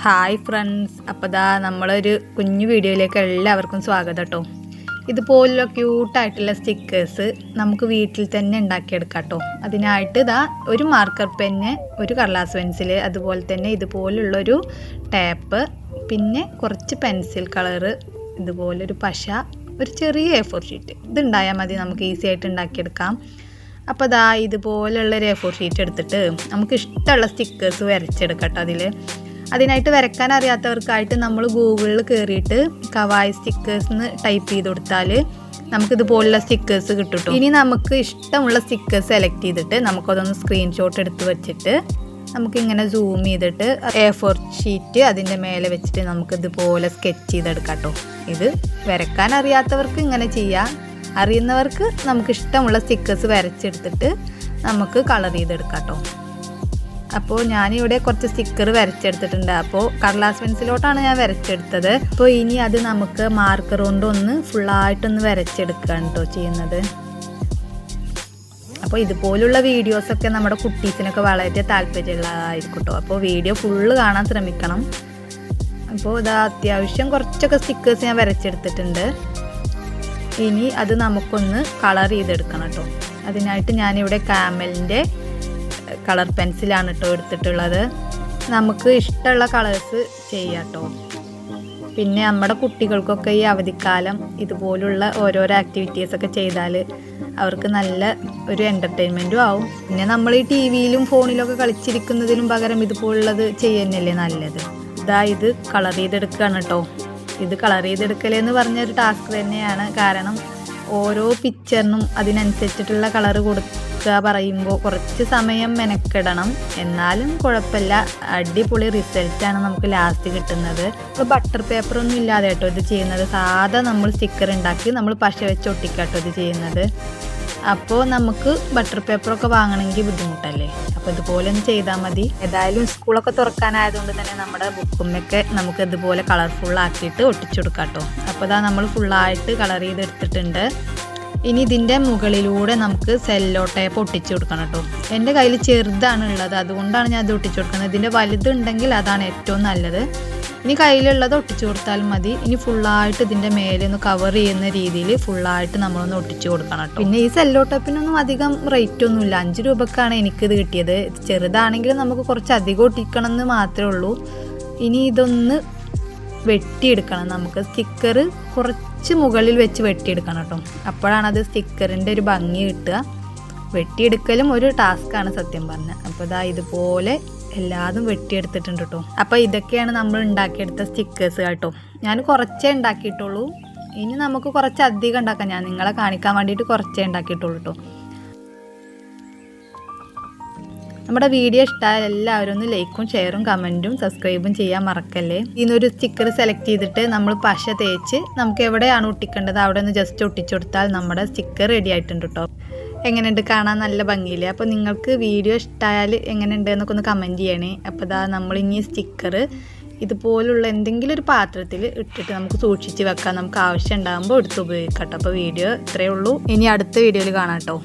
Hi friends, അപ്പോൾ നമ്മളൊരു കുഞ്ഞു വീഡിയോയിലേക്ക് എല്ലാവർക്കും സ്വാഗതം കേട്ടോ. ഇതുപോലുള്ള ക്യൂട്ടായിട്ടുള്ള സ്റ്റിക്കേഴ്സ് നമുക്ക് വീട്ടിൽ തന്നെ ഉണ്ടാക്കിയെടുക്കാം കേട്ടോ. അതിനായിട്ട് ഒരു മാർക്കർ പെന്ന്, ഒരു കടലാസ് പെൻസിൽ, അതുപോലെ തന്നെ ഇതുപോലുള്ളൊരു ടേപ്പ്, പിന്നെ കുറച്ച് പെൻസിൽ കളറ്, ഇതുപോലൊരു പശ, ഒരു ചെറിയ A4 ഷീറ്റ്. ഇതുണ്ടായാൽ മതി, നമുക്ക് ഈസി ആയിട്ട് ഉണ്ടാക്കിയെടുക്കാം. അപ്പോൾ ഇതുപോലുള്ളൊരു A4 ഷീറ്റ് എടുത്തിട്ട് നമുക്ക് ഇഷ്ടമുള്ള സ്റ്റിക്കേഴ്സ് വരച്ചെടുക്കാം കേട്ടോ. അതിനായിട്ട് വരയ്ക്കാൻ അറിയാത്തവർക്കായിട്ട് നമ്മൾ ഗൂഗിളിൽ കയറിയിട്ട് കവായി സ്റ്റിക്കേഴ്സ് എന്ന് ടൈപ്പ് ചെയ്ത് കൊടുത്താൽ നമുക്കിതുപോലുള്ള സ്റ്റിക്കേഴ്സ് കിട്ടും. ഇനി നമുക്ക് ഇഷ്ടമുള്ള സ്റ്റിക്കേഴ്സ് സെലക്ട് ചെയ്തിട്ട് നമുക്കതൊന്ന് സ്ക്രീൻഷോട്ട് എടുത്ത് വെച്ചിട്ട് നമുക്കിങ്ങനെ സൂം ചെയ്തിട്ട് A4 ഷീറ്റ് അതിൻ്റെ മേലെ വെച്ചിട്ട് നമുക്കിതുപോലെ സ്കെച്ച് ചെയ്തെടുക്കാം കേട്ടോ. ഇത് വരയ്ക്കാൻ അറിയാത്തവർക്ക് ഇങ്ങനെ ചെയ്യാം, അറിയുന്നവർക്ക് നമുക്കിഷ്ടമുള്ള സ്റ്റിക്കേഴ്സ് വരച്ചെടുത്തിട്ട് നമുക്ക് കളർ ചെയ്തെടുക്കാം കേട്ടോ. അപ്പോൾ ഞാനിവിടെ കുറച്ച് സ്റ്റിക്കർ വരച്ചെടുത്തിട്ടുണ്ട്. അപ്പോൾ കടലാസ് പെൻസിലോട്ടാണ് ഞാൻ വരച്ചെടുത്തത്. അപ്പോൾ ഇനി അത് നമുക്ക് മാർക്കർ കൊണ്ടൊന്ന് ഫുള്ളായിട്ടൊന്ന് വരച്ചെടുക്കുകയാണ് കേട്ടോ ചെയ്യുന്നത്. അപ്പോൾ ഇതുപോലുള്ള വീഡിയോസൊക്കെ നമ്മുടെ കുട്ടീസിനൊക്കെ വളരെ താല്പര്യമുള്ളതായിരിക്കും കേട്ടോ. അപ്പോൾ വീഡിയോ ഫുള്ള് കാണാൻ ശ്രമിക്കണം. അപ്പോൾ അത്യാവശ്യം കുറച്ചൊക്കെ സ്റ്റിക്കേഴ്സ് ഞാൻ വരച്ചെടുത്തിട്ടുണ്ട്. ഇനി അത് നമുക്കൊന്ന് കളർ ചെയ്തെടുക്കണം കേട്ടോ. അതിനായിട്ട് ഞാനിവിടെ കാമലിൻ്റെ കളർ പെൻസിലാണ് കേട്ടോ എടുത്തിട്ടുള്ളത്. നമുക്ക് ഇഷ്ടമുള്ള കളേഴ്സ് ചെയ്യാം കേട്ടോ. പിന്നെ നമ്മുടെ കുട്ടികൾക്കൊക്കെ ഈ അവധിക്കാലം ഇതുപോലുള്ള ഓരോരോ ആക്ടിവിറ്റീസൊക്കെ ചെയ്താൽ അവർക്ക് നല്ല ഒരു എൻ്റർടൈൻമെൻറ്റും ആവും. പിന്നെ നമ്മൾ ഈ TV-യിലും ഫോണിലൊക്കെ കളിച്ചിരിക്കുന്നതിനും പകരം ഇതുപോലുള്ളത് ചെയ്യുന്നല്ലേ നല്ലത്. ഇത് കളർ ചെയ്തെടുക്കുകയാണ് കേട്ടോ. ഇത് കളർ ചെയ്തെടുക്കലെന്ന് പറഞ്ഞൊരു ടാസ്ക് തന്നെയാണ്. കാരണം ഓരോ പിക്ചറിനും അതിനനുസരിച്ചിട്ടുള്ള കളറ് കൊടുക്കുക പറയുമ്പോൾ കുറച്ച് സമയം മെനക്കെടണം. എന്നാലും കുഴപ്പമില്ല, അടിപൊളി റിസൾട്ടാണ് നമുക്ക് ലാസ്റ്റ് കിട്ടുന്നത്. ഇപ്പോൾ ബട്ടർ പേപ്പറൊന്നും ഇല്ലാതെ കേട്ടോ ഇത് ചെയ്യുന്നത്. സാധാ നമ്മൾ സ്റ്റിക്കർ ഉണ്ടാക്കി നമ്മൾ പശ വെച്ച് ഒട്ടിക്കാട്ടോ ഇത് ചെയ്യുന്നത്. അപ്പോൾ നമുക്ക് ബട്ടർ പേപ്പറൊക്കെ വാങ്ങണമെങ്കിൽ ബുദ്ധിമുട്ടല്ലേ. അപ്പോൾ ഇതുപോലെ ഒന്ന് ചെയ്താൽ മതി. ഏതായാലും സ്കൂളൊക്കെ തുറക്കാനായതുകൊണ്ട് തന്നെ നമ്മുടെ ബുക്കുമ്മൊക്കെ നമുക്ക് ഇതുപോലെ കളർഫുള്ളാക്കിയിട്ട് ഒട്ടിച്ചു കൊടുക്കാം കേട്ടോ. അപ്പോൾ നമ്മൾ ഫുള്ളായിട്ട് കളർ ചെയ്തെടുത്തിട്ടുണ്ട്. ഇനി ഇതിൻ്റെ മുകളിലൂടെ നമുക്ക് സെല്ലോ ടേപ്പ് ഒട്ടിച്ചു കൊടുക്കണം കേട്ടോ. എൻ്റെ കയ്യിൽ ചെറുതാണ് ഉള്ളത്, അതുകൊണ്ടാണ് ഞാൻ ഇത് ഒട്ടിച്ചു കൊടുക്കുന്നത്. ഇതിൻ്റെ വലുതുണ്ടെങ്കിൽ അതാണ് ഏറ്റവും നല്ലത്. ഇനി കയ്യിലുള്ളത് ഒട്ടിച്ചു കൊടുത്താൽ മതി. ഇനി ഫുള്ളായിട്ട് ഇതിൻ്റെ മേലെ ഒന്ന് കവർ ചെയ്യുന്ന രീതിയിൽ ഫുള്ളായിട്ട് നമ്മളൊന്ന് ഒട്ടിച്ചു കൊടുക്കണം കേട്ടോ. പിന്നെ ഈ സെല്ലോ ടേപ്പിനൊന്നും അധികം റേറ്റ് ഒന്നുമില്ല. 5 രൂപക്കാണ് എനിക്കിത് കിട്ടിയത്. ചെറുതാണെങ്കിൽ നമുക്ക് കുറച്ച് അധികം ഒട്ടിക്കണം എന്ന് മാത്രമേ ഉള്ളൂ. ഇനി ഇതൊന്ന് വെട്ടിയെടുക്കണം. നമുക്ക് സ്റ്റിക്കർ കുറച്ച് മുകളിൽ വെച്ച് വെട്ടിയെടുക്കണം കേട്ടോ. അപ്പോഴാണത് സ്റ്റിക്കറിൻ്റെ ഒരു ഭംഗി കിട്ടുക. വെട്ടിയെടുക്കലും ഒരു ടാസ്ക്കാണ് സത്യം പറഞ്ഞാൽ. അപ്പോൾ ഇതുപോലെ എല്ലാതും വെട്ടിയെടുത്തിട്ടുണ്ട് കേട്ടോ. അപ്പോൾ ഇതൊക്കെയാണ് നമ്മൾ ഉണ്ടാക്കിയെടുത്ത സ്റ്റിക്കേഴ്സ് കേട്ടോ. ഞാൻ കുറച്ചേ ഉണ്ടാക്കിയിട്ടുള്ളൂ. ഇനി നമുക്ക് കുറച്ച് അധികം ഉണ്ടാക്കാം. ഞാൻ നിങ്ങളെ കാണിക്കാൻ വേണ്ടിയിട്ട് കുറച്ചേ ഉണ്ടാക്കിയിട്ടുള്ളൂ കേട്ടോ. നമ്മുടെ വീഡിയോ ഇഷ്ടമായ എല്ലാവരും ഒന്ന് ലൈക്കും ഷെയറും കമൻറ്റും സബ്സ്ക്രൈബും ചെയ്യാൻ മറക്കല്ലേ. ഇതിനൊരു സ്റ്റിക്കർ സെലക്ട് ചെയ്തിട്ട് നമ്മൾ പശ തേച്ച് നമുക്ക് എവിടെയാണ് ഒട്ടിക്കേണ്ടത് അവിടെ ഒന്ന് ജസ്റ്റ് ഒട്ടിച്ചു കൊടുത്താൽ നമ്മുടെ സ്റ്റിക്കർ റെഡി ആയിട്ടുണ്ട് കേട്ടോ. എങ്ങനെയുണ്ട്, കാണാൻ നല്ല ഭംഗിയില്ലേ. അപ്പോൾ നിങ്ങൾക്ക് വീഡിയോ ഇഷ്ടമായാൽ എങ്ങനെയുണ്ട് എന്നൊക്കെ ഒന്ന് കമൻറ്റ് ചെയ്യണേ. അപ്പോൾ നമ്മളിനി സ്റ്റിക്കർ ഇതുപോലുള്ള എന്തെങ്കിലും ഒരു പാത്രത്തിൽ ഇട്ടിട്ട് നമുക്ക് സൂക്ഷിച്ച് വെക്കാം. നമുക്ക് ആവശ്യം ഉണ്ടാകുമ്പോൾ എടുത്ത് ഉപയോഗിക്കാം കേട്ടോ. അപ്പോൾ വീഡിയോ ഇത്രയേ ഉള്ളൂ. ഇനി അടുത്ത വീഡിയോയിൽ കാണാം കേട്ടോ.